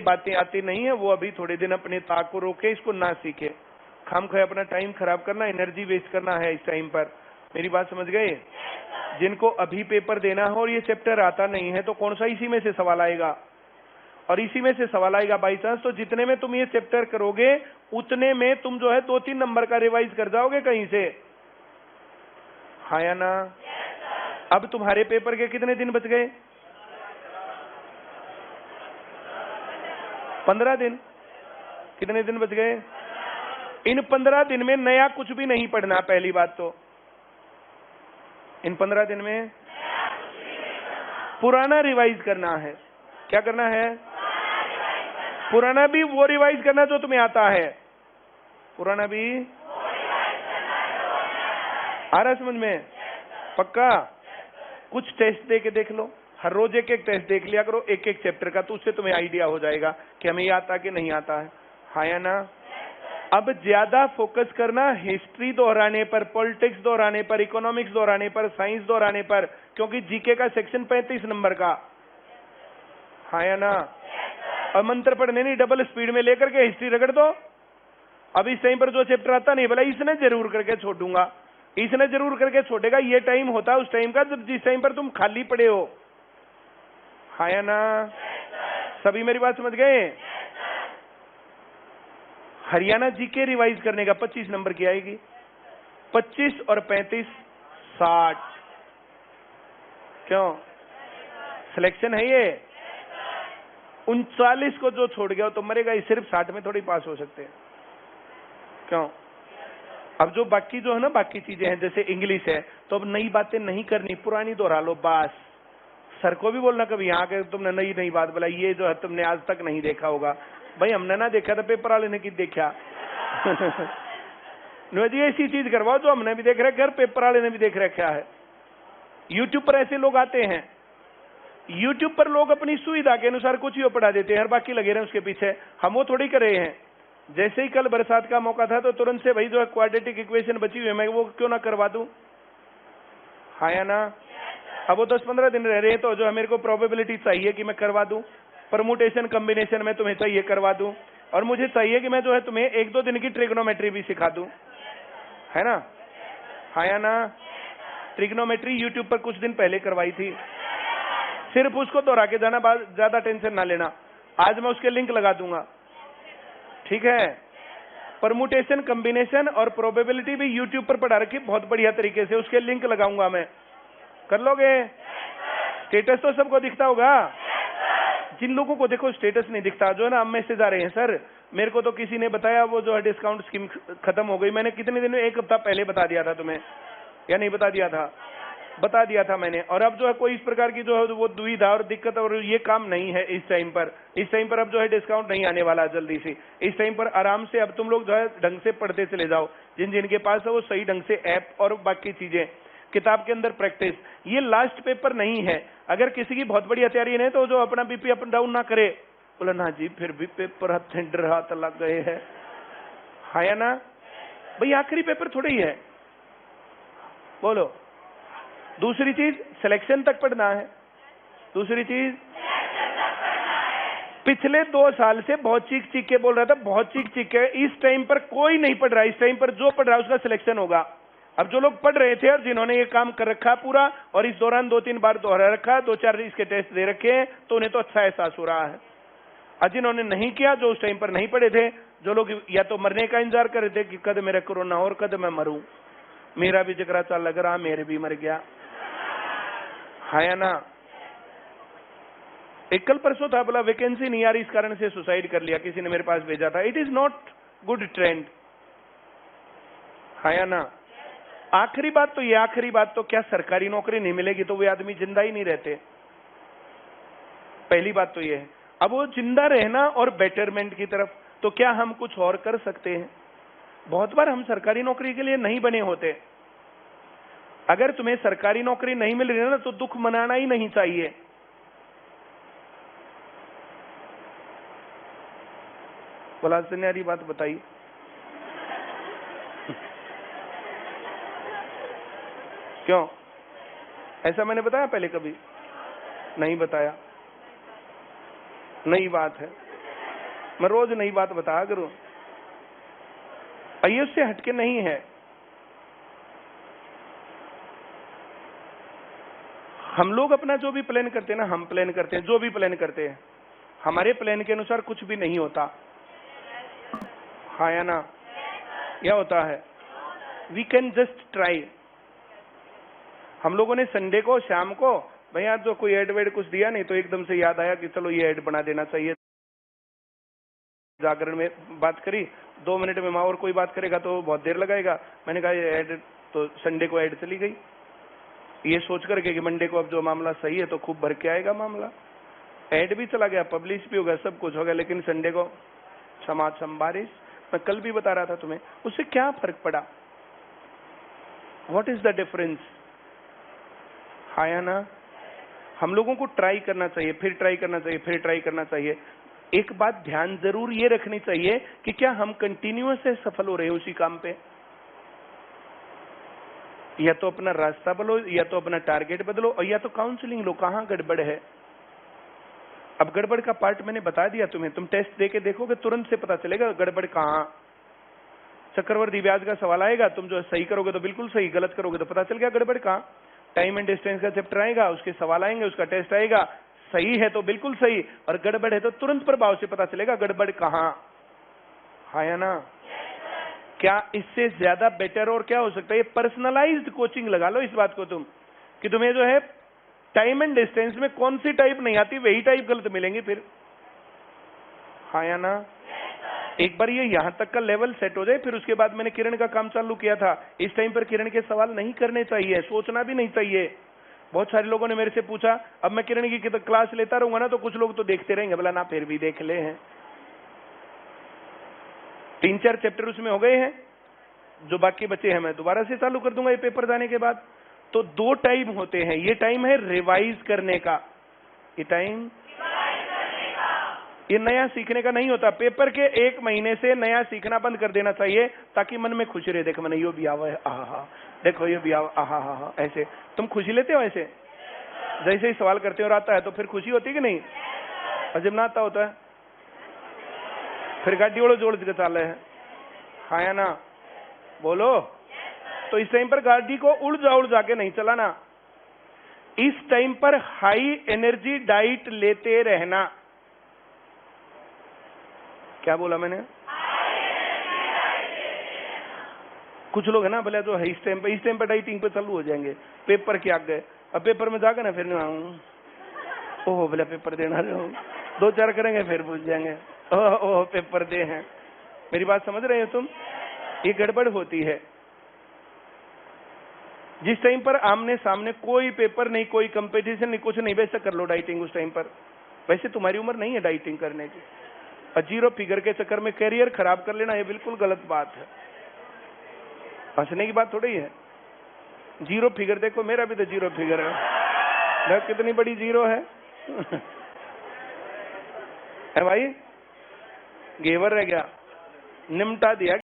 बातें आती नहीं है वो अभी थोड़े दिन अपने ताक को रोके, इसको ना सीखे। खामखा अपना टाइम खराब करना, एनर्जी वेस्ट करना है इस टाइम पर। मेरी बात समझ गए? जिनको अभी पेपर देना हो और ये चैप्टर आता नहीं है तो कौन सा इसी में से सवाल आएगा, और इसी में से सवाल आएगा बाई चांस, तो जितने में तुम ये चैप्टर करोगे उतने में तुम जो है 2-3 नंबर का रिवाइज कर जाओगे कहीं से। हाँ या ना? अब तुम्हारे पेपर के कितने दिन बच गए? 15 दिन। कितने दिन बच गए? इन 15 दिन में नया कुछ भी नहीं पढ़ना। पहली बात तो इन 15 दिन में पुराना रिवाइज करना है। क्या करना है? पुराना भी वो रिवाइज करना जो तुम्हें आता है। पुराना भी आ रहा समझ में? पक्का? कुछ टेस्ट दे के देख लो, हर रोज एक एक टेस्ट देख लिया करो एक एक चैप्टर का, तो उससे तुम्हें आइडिया हो जाएगा कि हमें ये आता कि नहीं आता है। हाँ या ना? अब ज्यादा फोकस करना हिस्ट्री दोहराने पर, पॉलिटिक्स दोहराने पर, इकोनॉमिक्स दोहराने पर, साइंस दोहराने पर, क्योंकि जीके का सेक्शन 35 नंबर का। हाँ या ना? और मंत्र पढ़ने नहीं, डबल स्पीड में लेकर के हिस्ट्री रगड़ दो। अब इस टाइम पर जो चैप्टर आता नहीं बोला इसने जरूर करके छोड़ूंगा, इसने जरूर करके छोड़ेगा, ये टाइम होता है उस टाइम का जब जिस टाइम पर तुम खाली पड़े हो। हाँ या ना? सभी मेरी बात समझ गए? हरियाणा जीके रिवाइज करने का 25 नंबर की आएगी। 25 और 35 60। क्यों? सिलेक्शन है ये। 39 को जो छोड़ गया तो मरेगा ही, सिर्फ 60 में थोड़ी पास हो सकते हैं। क्यों? अब जो बाकी जो है ना, बाकी चीजें हैं जैसे इंग्लिश है, तो अब नई बातें नहीं करनी, पुरानी दोहरा लो बस। सर को भी बोलना कभी यहाँ के तुमने नई नई बात बोला, ये जो है तुमने आज तक नहीं देखा होगा। भाई हमने ना देखा तो पेपर वाले ने की देखा। जी ऐसी चीज करवाओ जो हमने भी देख रखा है, पेपर वाले ने भी देख रखा है। यूट्यूब पर ऐसे लोग आते हैं, यूट्यूब पर लोग अपनी सुविधा के अनुसार कुछ ही पढ़ा देते हैं, हर बाकी लगे रहे उसके पीछे। हम वो थोड़ी कर रहे हैं। जैसे ही कल बरसात का मौका था तो तुरंत से भाई जो है क्वाड्रेटिक इक्वेशन बची हुई है, मैं वो क्यों ना करवा दूं। हाँ या ना? अब वो 10-15 दिन रह रहे हैं तो जो है मेरे को प्रोबेबिलिटी चाहिए कि मैं करवा दूं, परमुटेशन कॉम्बिनेशन में तुम्हें चाहिए करवा दूं, और मुझे चाहिए कि मैं जो है तुम्हें 1-2 दिन की ट्रिग्नोमेट्री भी सिखा दूं, है ना? हाँ या ना? ट्रिग्नोमेट्री यूट्यूब पर कुछ दिन पहले करवाई थी, सिर्फ उसको दोहरा के जाना, ज्यादा टेंशन ना लेना। आज मैं उसके लिंक लगा दूंगा, ठीक है? परमुटेशन कॉम्बिनेशन और प्रोबेबिलिटी भी यूट्यूब पर पढ़ा रखी बहुत बढ़िया तरीके से, उसके लिंक लगाऊंगा मैं। कर लोगे? स्टेटस तो सबको दिखता होगा। जिन लोगों को देखो स्टेटस नहीं दिखता, जो है ना, हम मैसेज आ रहे हैं, सर मेरे को तो किसी ने बताया वो जो है डिस्काउंट स्कीम खत्म हो गई। मैंने कितने दिन में, 1 हफ्ता पहले बता दिया था तुम्हें, या नहीं बता दिया था? बता दिया था मैंने। और अब जो है कोई इस प्रकार की जो है वो दुविधा और दिक्कत और ये काम नहीं है इस टाइम पर। इस टाइम पर अब जो है डिस्काउंट नहीं आने वाला जल्दी से। इस टाइम पर आराम से अब तुम लोग जो है ढंग से पढ़ते चले जाओ, जिन जिनके पास है वो सही ढंग से ऐप और बाकी चीजें, किताब के अंदर प्रैक्टिस। ये लास्ट पेपर नहीं है। अगर किसी की बहुत बड़ी तैयारी नहीं तो जो अपना बीपी अप डाउन ना करे, बोला ना जी फिर भी पेपर हाथ लग गए हैं। हाँ या ना? भाई आखिरी पेपर थोड़ा ही है, बोलो। दूसरी चीज सिलेक्शन तक पढ़ना है। दूसरी चीज, पिछले 2 साल से बहुत चीख चीख के बोल रहा था, बहुत चीख चीख के। इस टाइम पर कोई नहीं पढ़ रहा। इस टाइम पर जो पढ़ रहा है उसका सिलेक्शन होगा। अब जो लोग पढ़ रहे थे और जिन्होंने ये काम कर रखा पूरा, और इस दौरान 2-3 बार दोहरा रखा, 2-4 इसके टेस्ट दे रखे हैं, तो उन्हें तो अच्छा एहसास हो रहा है। और जिन्होंने नहीं किया, जो उस टाइम पर नहीं पढ़े थे, जो लोग या तो मरने का इंतजार कर रहे थे कि कद मेरा कोरोना और कद मैं मरूं, मेरा भी जिगरा चा लग रहा, मेरे भी मर गया। हाँ या ना? एक कल परसों था, बोला वैकेंसी नहीं आ रही, इस कारण से सुसाइड कर लिया, किसी ने मेरे पास भेजा था। It is not good trend. हाँ या ना? आखिरी बात तो ये, आखिरी बात तो क्या सरकारी नौकरी नहीं मिलेगी तो वे आदमी जिंदा ही नहीं रहते। पहली बात तो ये है। अब वो जिंदा रहना और बेटरमेंट की तरफ, तो क्या हम कुछ और कर सकते हैं? बहुत बार हम सरकारी नौकरी के लिए नहीं बने होते। अगर तुम्हें सरकारी नौकरी नहीं मिल रही है ना, तो दुख मनाना ही नहीं चाहिए। बोला यारी बात बताइए। क्यों? ऐसा मैंने बताया पहले? कभी नहीं बताया। नई बात है। मैं रोज नई बात बताया करूं। ये उससे हटके नहीं है। हम लोग अपना जो भी प्लान करते हैं ना, हम प्लान करते हैं, जो भी प्लान करते हैं, हमारे प्लान के अनुसार कुछ भी नहीं होता। हाँ या ना? क्या होता है? We can just try. हम लोगों ने संडे को शाम को भैया तो कोई एड वेड कुछ दिया नहीं, तो एकदम से याद आया कि चलो ये एड बना देना चाहिए। जागरण में बात करी, 2 मिनट में और कोई बात करेगा तो बहुत देर लगाएगा। मैंने कहा ये एड, तो संडे को एड चली गई, ये सोच करके कि मंडे को अब जो मामला सही है तो खूब भर के आएगा मामला। एड भी चला गया, पब्लिश भी हो गया, सब कुछ हो गया, लेकिन संडे को समाचार बारिश। मैं कल भी बता रहा था तुम्हें, उससे क्या फर्क पड़ा? What is the difference? हाँ या ना? हम लोगों को ट्राई करना चाहिए, फिर ट्राई करना चाहिए, फिर ट्राई करना चाहिए। एक बात ध्यान जरूर ये रखनी चाहिए कि क्या हम कंटिन्यूअस से सफल हो रहे हैं उसी काम पे? या तो अपना रास्ता बदलो, या तो अपना टारगेट बदलो, और या तो काउंसलिंग लो, कहां गड़बड़ है। अब गड़बड़ का पार्ट मैंने बता दिया तुम्हें, तुम टेस्ट देके देखोगे तुरंत से पता चलेगा गड़बड़ कहां। चक्रवर्ती ब्याज का सवाल आएगा, तुम जो सही करोगे तो बिल्कुल सही, गलत करोगे तो पता चल गया गड़बड़ कहां। टाइम एंड डिस्टेंस का चैप्टर आएगा, उसके सवाल आएंगे, उसका टेस्ट आएगा, सही है तो बिल्कुल सही, और गड़बड़ है तो तुरंत प्रभाव से पता चलेगा गड़बड़ कहां। हाँ या ना? क्या इससे ज्यादा बेटर और क्या हो सकता है? पर्सनलाइज्ड कोचिंग लगा लो इस बात को तुम, कि तुम्हें जो है टाइम एंड डिस्टेंस में कौन सी टाइप नहीं आती, वही टाइप गलत मिलेंगी फिर। हाँ या ना? एक बार ये यहां तक का लेवल सेट हो जाए, फिर उसके बाद मैंने किरण का काम चालू किया था। इस टाइम पर किरण के सवाल नहीं करने चाहिए, सोचना भी नहीं चाहिए। बहुत सारे लोगों ने मेरे से पूछा, अब मैं किरण की क्लास लेता रहूंगा ना तो कुछ लोग तो देखते रहेंगे, बोला ना फिर भी देख ले हैं। 3-4 चैप्टर उसमें हो गए हैं, जो बाकी बचे हैं मैं दोबारा से चालू कर दूंगा ये पेपर जाने के बाद। तो 2 टाइम होते हैं, ये टाइम है रिवाइज करने का, ये टाइम ये नया सीखने का नहीं होता। पेपर के 1 महीने से नया सीखना बंद कर देना चाहिए, ताकि मन में खुशी रहे। देखो मैंने यो भी आवा है, आहा, देखो ये भी आवा, आहा, ऐसे तुम खुशी लेते हो। ऐसे जैसे ही सवाल करते हो और आता है तो फिर खुशी होती कि नहीं? और जब ना आता होता है फिर गाड़ी वालों जोड़ के चाल है। हाँ या ना? बोलो। तो इस टाइम पर गाड़ी को उड़ जाके नहीं चलाना। इस टाइम पर हाई एनर्जी डाइट लेते रहना। क्या बोला मैंने? कुछ लोग है ना बोले जो है इस टाइम पर डाइटिंग पे चालू हो जाएंगे, पेपर के आगे। अब पेपर में जाकर ना फिर ओह बोले पेपर देना, 2-4 करेंगे फिर पूछ जाएंगे ओह पेपर दे हैं। मेरी बात समझ रहे हो तुम? ये गड़बड़ होती है। जिस टाइम पर आमने सामने कोई पेपर नहीं, कोई कंपटीशन नहीं, कुछ नहीं, वैसे कर लो डाइटिंग उस टाइम पर। वैसे तुम्हारी उम्र नहीं है डाइटिंग करने की। और 0 फिगर के चक्कर में कैरियर खराब कर लेना, ये बिल्कुल गलत बात है। हंसने की बात थोड़ी है। 0 फिगर देखो, मेरा भी तो 0 फिगर है, कितनी बड़ी 0 है है भाई। घेवर रह गया, निमटा दिया।